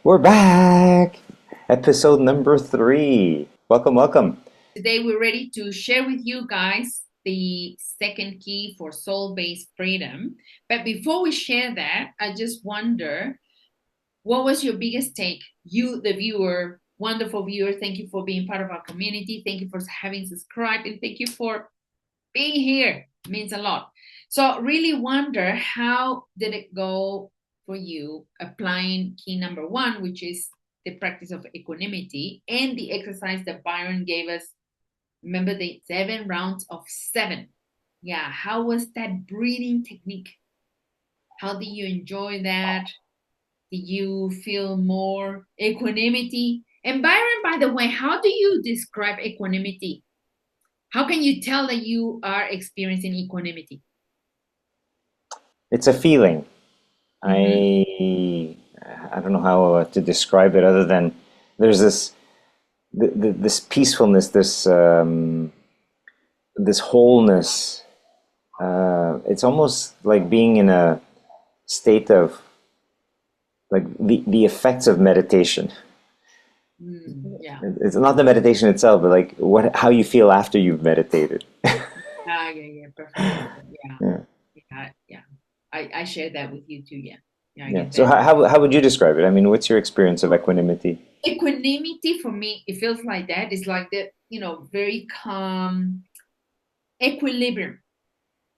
We're back! Episode number 3. Welcome, welcome. Today, we're ready to share with you guys the second key for soul-based freedom. But before we share that, I just wonder, what was your biggest take? You, the viewer, wonderful viewer, thank you for being part of our community. Thank you for having subscribed, and thank you for being here. It means a lot. So really wonder, how did it go for you applying key number 1, which is the practice of equanimity, and the exercise that Byron gave us. Remember the 7 rounds of 7. Yeah, how was that breathing technique? How did you enjoy that? Did you feel more equanimity? And Byron, by the way, how do you describe equanimity? How can you tell that you are experiencing equanimity? It's a feeling. Mm-hmm. I I don't know how to describe it other than there's this peacefulness, this wholeness. It's almost like being in a state of like the effects of meditation. Yeah. It's not the meditation itself, but like what how you feel after you've meditated. Yeah, perfect. Yeah, Yeah. yeah. I share that with you too. Yeah. Yeah, I Yeah. get So that. how would you describe it? I mean, what's your experience of equanimity? Equanimity for me, it feels like that. It's like the, very calm equilibrium,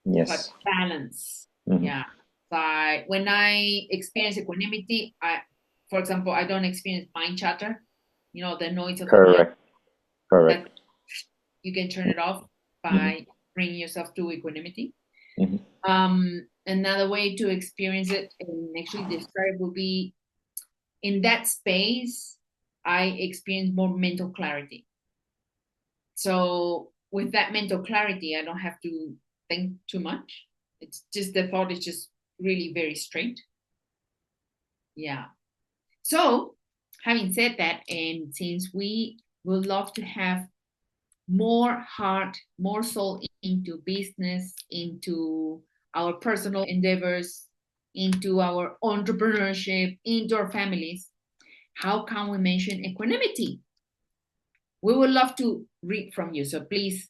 like Yes. balance. Hmm. Yeah. Like when I experience equanimity, for example, I don't experience mind chatter, the noise of the mind. Correct. Correct. That you can turn it off Hmm. by bringing yourself to equanimity. Hmm. Another way to experience it and actually describe would be, in that space, I experience more mental clarity. So with that mental clarity, I don't have to think too much. It's just the thought is just really very straight. Yeah. So having said that, and since we would love to have more heart, more soul into business, into our personal endeavors, into our entrepreneurship, into our families, how can we mention equanimity? We would love to read from you. So please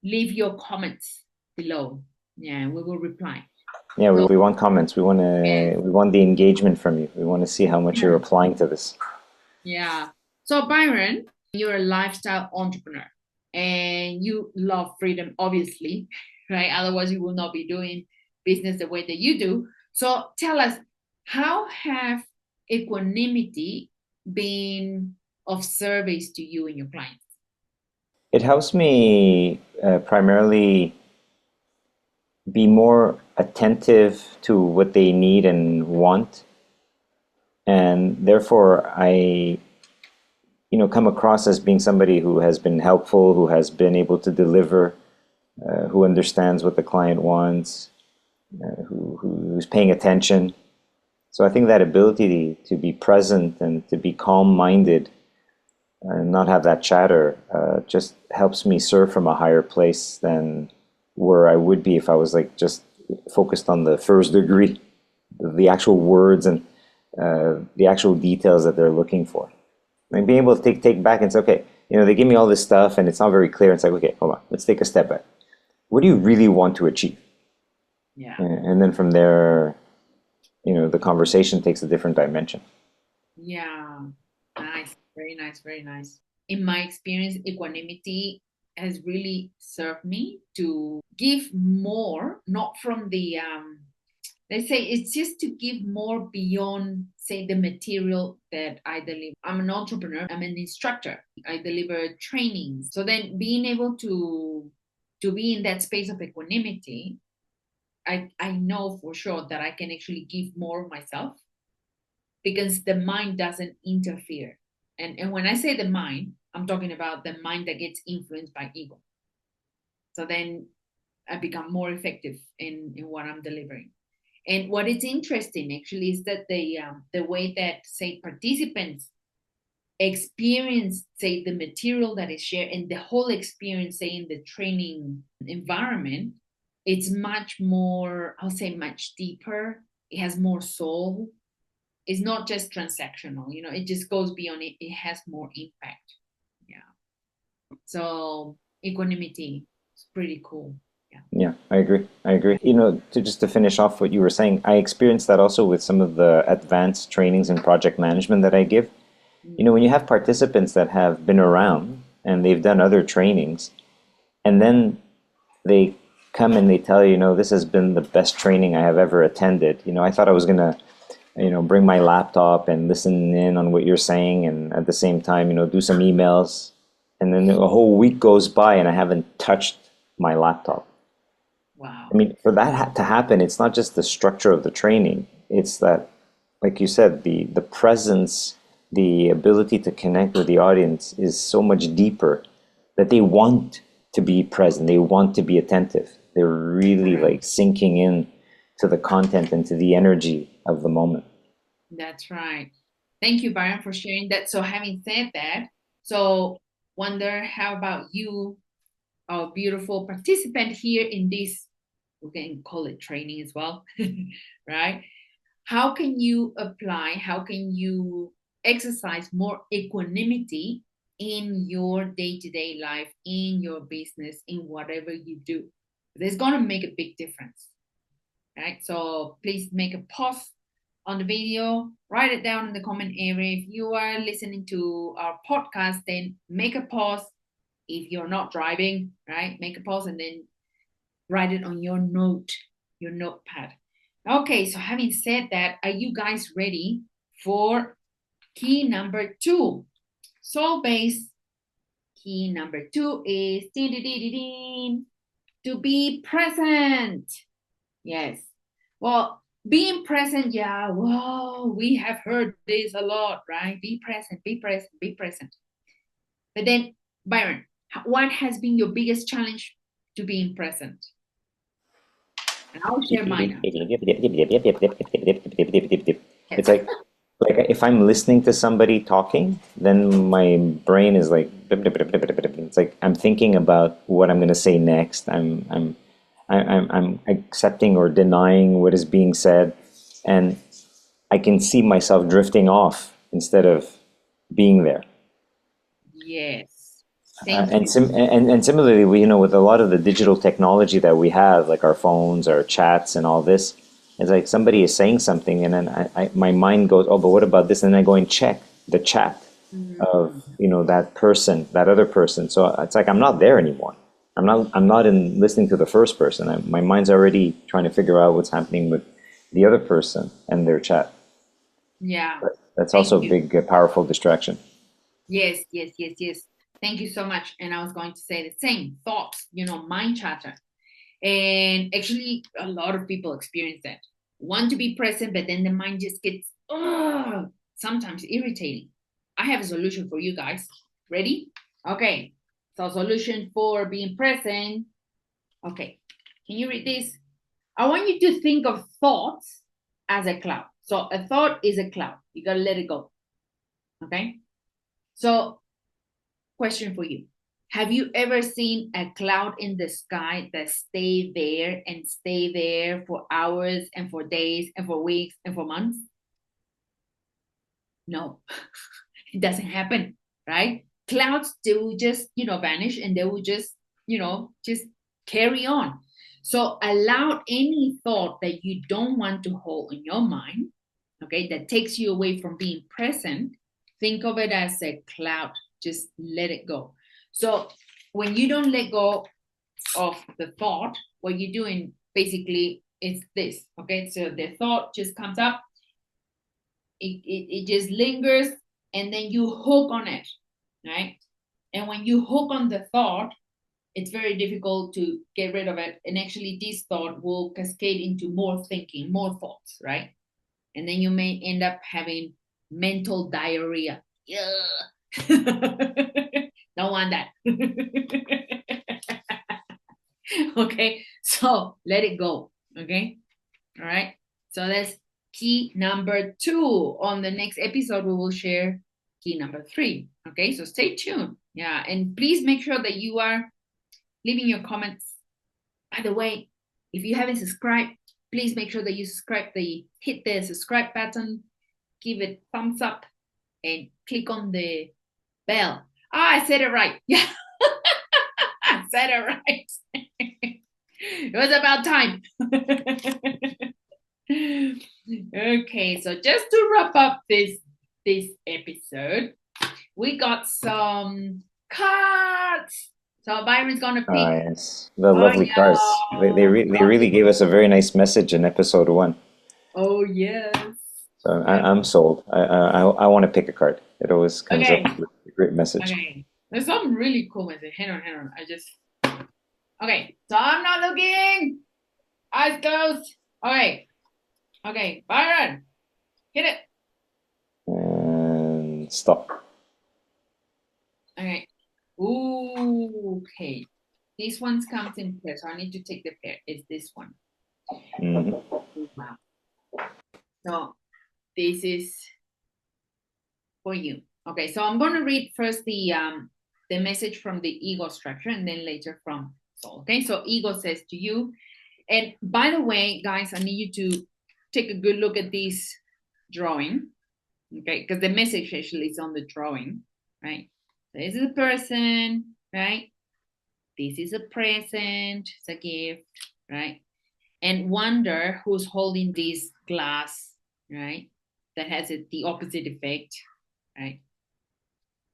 leave your comments below. Yeah, we will reply. Yeah, So, we want comments. yes, We want the engagement from you. We want to see how much you're applying to this. yeah. So, Byron, you're a lifestyle entrepreneur and you love freedom, obviously, right? Otherwise, you will not be doing business the way that you do. So, tell us, how have equanimity been of service to you and your clients? It helps me primarily be more attentive to what they need and want, and therefore I come across as being somebody who has been helpful, who has been able to deliver, who understands what the client wants, who's paying attention. So I think that ability to be present and to be calm-minded and not have that chatter just helps me serve from a higher place than where I would be if I was like just focused on the first degree, the actual words and the actual details that they're looking for. And being able to take back and say, okay, they give me all this stuff and it's not very clear. It's like, okay, hold on, let's take a step back. What do you really want to achieve? Yeah. And then from there, the conversation takes a different dimension. Yeah. Nice. Very nice. Very nice. In my experience, equanimity has really served me to give more, not from the let's say it's just to give more beyond, say, the material that I deliver. I'm an entrepreneur, I'm an instructor. I deliver trainings. So then being able to be in that space of equanimity, I know for sure that I can actually give more of myself because the mind doesn't interfere. And when I say the mind, I'm talking about the mind that gets influenced by ego. So then I become more effective in what I'm delivering. And what is interesting actually is that the way that, say, participants experience, say, the material that is shared and the whole experience, say, in the training environment, it's much more, I'll say, much deeper. It has more soul. it's not just transactional, it just goes beyond it. It has more impact. Yeah. So equanimity is pretty cool. Yeah. Yeah, I agree. I agree. To finish off what you were saying, I experienced that also with some of the advanced trainings in project management that I give. When you have participants that have been around and they've done other trainings, and then they come and they tell you, this has been the best training I have ever attended. I thought I was gonna, bring my laptop and listen in on what you're saying, and at the same time, do some emails, and then a whole week goes by and I haven't touched my laptop. Wow. I mean, for that to happen, it's not just the structure of the training. It's that, like you said, the presence, the ability to connect with the audience is so much deeper that they want to be present. They want to be attentive. They're really like sinking in to the content and to the energy of the moment. That's right. Thank you, Byron, for sharing that. So having said that, so wonder how about you, our beautiful participant here in this, we can call it training as well, right? How can you apply, how can you exercise more equanimity in your day-to-day life, in your business, in whatever you do? It's going to make a big difference, right? So please make a pause on the video, write it down in the comment area. If you are listening to our podcast, then make a pause. If you're not driving, right, make a pause and then write it on your notepad. Okay, so having said that, are you guys ready for key number 2? Soul-based key number 2 is to be present. Yes. Well, being present, yeah, whoa, we have heard this a lot, right? Be present, be present, be present. But then, Byron, what has been your biggest challenge to being present? And I'll share mine. It's like if I'm listening to somebody talking, then my brain is like it's like I'm thinking about what I'm going to say next. I'm accepting or denying what is being said, and I can see myself drifting off instead of being there. Yes. Thank you. And similarly, with a lot of the digital technology that we have, like our phones, our chats, and all this, it's like somebody is saying something, and then my mind goes, oh, but what about this? And then I go and check the chat of that person, that other person. So it's like I'm not there anymore. I'm not in listening to the first person. My mind's already trying to figure out what's happening with the other person and their chat. Yeah. That's also a big, powerful distraction. Yes. Thank you so much. And I was going to say the same thoughts, mind chatter. And actually, a lot of people experience that. Want to be present, but then the mind just gets sometimes irritating. I have a solution for you guys. Ready? Okay. So solution for being present. Okay. Can you read this? I want you to think of thoughts as a cloud. So a thought is a cloud. You got to let it go. Okay. So question for you. Have you ever seen a cloud in the sky that stay there for hours and for days and for weeks and for months? No, it doesn't happen, right? Clouds, they will just, vanish, and they will just, just carry on. So allow any thought that you don't want to hold in your mind, okay, that takes you away from being present. Think of it as a cloud. Just let it go. So when you don't let go of the thought, what you're doing basically is this, okay? So the thought just comes up, it just lingers, and then you hook on it, right? And when you hook on the thought, it's very difficult to get rid of it. And actually, this thought will cascade into more thinking, more thoughts, right? And then you may end up having mental diarrhea. Yeah. Don't want that. Okay, so let it go. Okay, all right. So that's key number 2. On the next episode, we will share key number 3. Okay, so stay tuned. Yeah, and please make sure that you are leaving your comments. By the way, if you haven't subscribed, please make sure that you hit the subscribe button. give it thumbs up and click on the bell. I said it right. Yeah, I said it right. It was about time. Okay, so just to wrap up this episode, we got some cards. So Byron's gonna pick. Yes, the Oh lovely cards. They really gave us a very nice message in episode 1. Oh yes. So I'm sold. I want to pick a card. It always comes Okay. up with a great message. Okay. There's some really cool message. Hang on. Okay. So I'm not looking. Eyes closed. Okay. Okay. Byron, hit it. And stop. Okay. Ooh, okay. This one comes in pair, so I need to take the pair. It's this one. Mm-hmm. Wow. So this is for you. Okay, so I'm gonna read first the message from the ego structure and then later from soul. Okay, so ego says to you, and by the way, guys, I need you to take a good look at this drawing. Okay, because the message actually is on the drawing, right? So this is a person, right? This is a present, it's a gift, right? And wonder who's holding this glass, right? That has the opposite effect, right?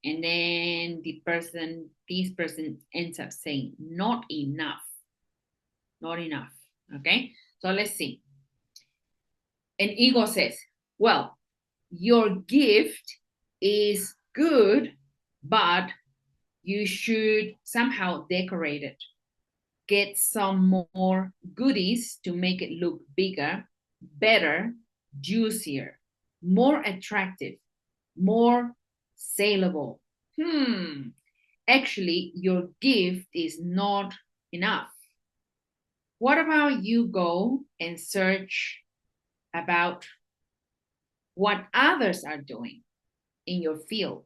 And then this person ends up saying, not enough, not enough, okay? So let's see. And ego says, well, your gift is good, but you should somehow decorate it. Get some more goodies to make it look bigger, better, juicier, more attractive, more saleable. Actually, your gift is not enough. What about you go and search about what others are doing in your field?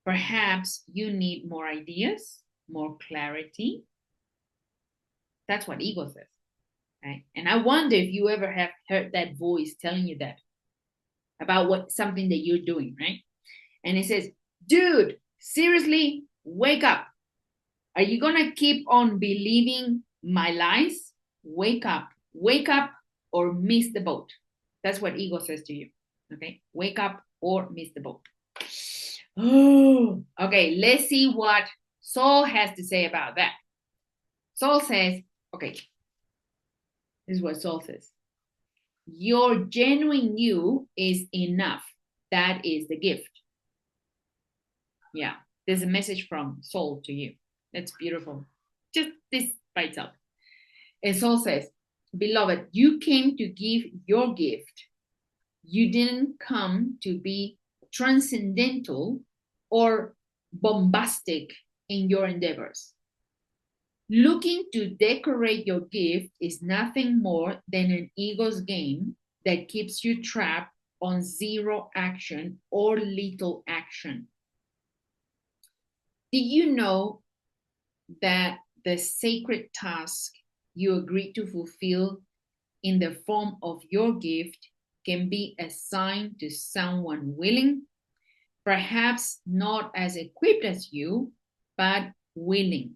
Perhaps you need more ideas, more clarity. That's what ego says, right? And I wonder if you ever have heard that voice telling you that about something that you're doing, right? And it says, dude, seriously, wake up. Are you gonna keep on believing my lies? Wake up, or miss the boat. That's what ego says to you. Okay, wake up or miss the boat. Oh, okay, let's see what Soul has to say about that. Soul says, okay, this is what Soul says. Your genuine you is enough. That is the gift. Yeah, there's a message from Soul to you. That's beautiful. Just this by itself. And Soul says, beloved, you came to give your gift. You didn't come to be transcendental or bombastic in your endeavors. Looking to decorate your gift is nothing more than an ego's game that keeps you trapped on zero action or little action. Do you know that the sacred task you agreed to fulfill in the form of your gift can be assigned to someone willing, perhaps not as equipped as you, but willing?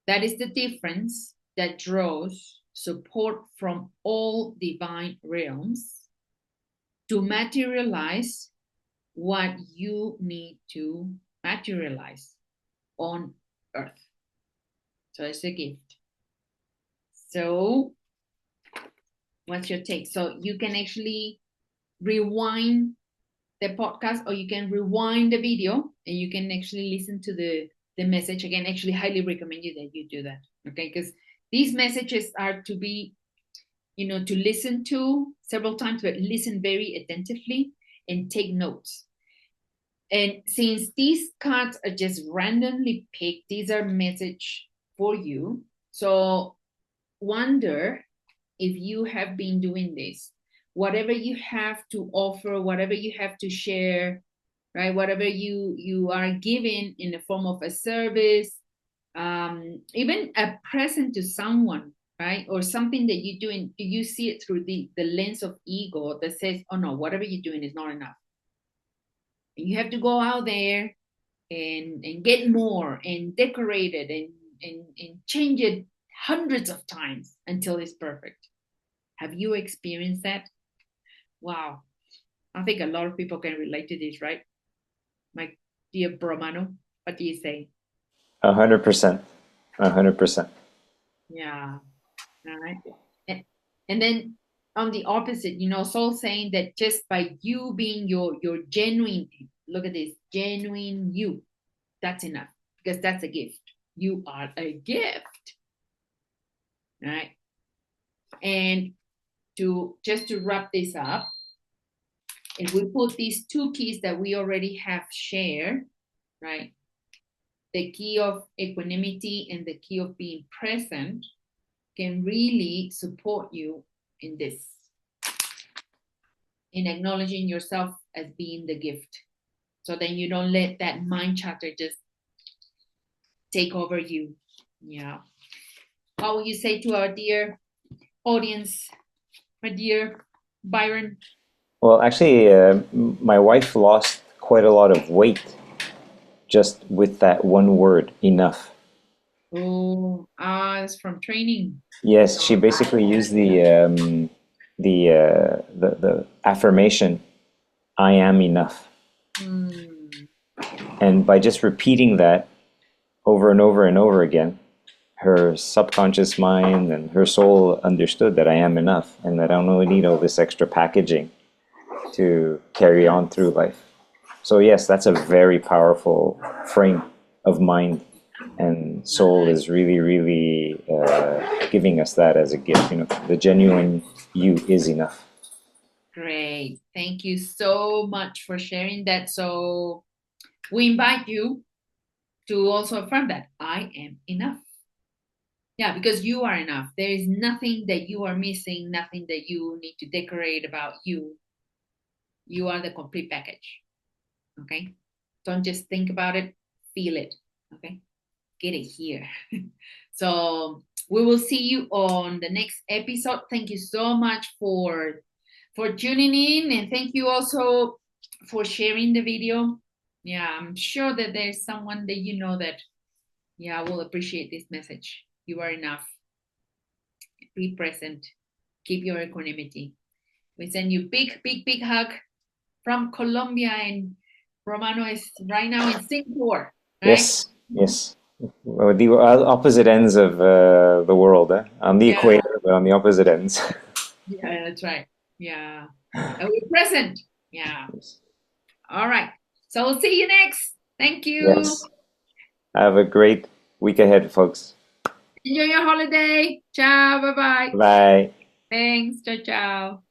That is the difference that draws support from all divine realms to materialize what you need to materialize on earth. So it's a gift. So what's your take? So you can actually rewind the podcast, or you can rewind the video and you can actually listen to the message again. Actually, highly recommend you that you do that. Okay, because these messages are to be, to listen to several times, but listen very attentively and take notes. And since these cards are just randomly picked, these are message for you. So wonder if you have been doing this. Whatever you have to offer, whatever you have to share, right? Whatever you are giving in the form of a service, even a present to someone, right? Or something that you're doing, do you see it through the lens of ego that says, oh no, whatever you're doing is not enough. You have to go out there and get more and decorate it and change it hundreds of times until it's perfect. Have you experienced that? Wow. I think a lot of people can relate to this, right? My dear Bromano, what do you say? 100%. 100%. Yeah. All right. And then on the opposite, Soul saying that just by you being your genuine, look at this, genuine you, that's enough because that's a gift. You are a gift. All right. And to wrap this up, if we put these two keys that we already have shared, right? The key of equanimity and the key of being present can really support you in this, in acknowledging yourself as being the gift. So then you don't let that mind chatter just take over you. Yeah. What would you say to our dear audience, my dear Byron? Well, actually, my wife lost quite a lot of weight just with that one word, enough. Oh, it's from training. Yes, she basically used the affirmation, "I am enough," Mm, and by just repeating that over and over and over again, her subconscious mind and her soul understood that I am enough and that I don't really need all this extra packaging to carry on through life. So yes, that's a very powerful frame of mind, and soul nice. is really, really giving us that as a gift. The genuine you is enough. Great. Thank you so much for sharing that. So we invite you to also affirm that I am enough. Yeah, because you are enough. There is nothing that you are missing, nothing that you need to decorate about you. You are the complete package. Okay. Don't just think about it, feel it. Okay. Get it here. So we will see you on the next episode. Thank you so much for tuning in, and thank you also for sharing the video. Yeah, I'm sure that there's someone that that will appreciate this message. You are enough. Be present. Keep your equanimity. We send you big, big, big hug from Colombia, and Romano is right now in Singapore, right? Yes, yes. Well, the opposite ends of the world, on the Yeah, equator, but on the opposite ends. yeah, that's right. Yeah. And we're present. Yeah. All right. So we'll see you next. Thank you. Yes. Have a great week ahead, folks. Enjoy your holiday. Ciao. Bye bye. Bye. Thanks. Ciao, ciao.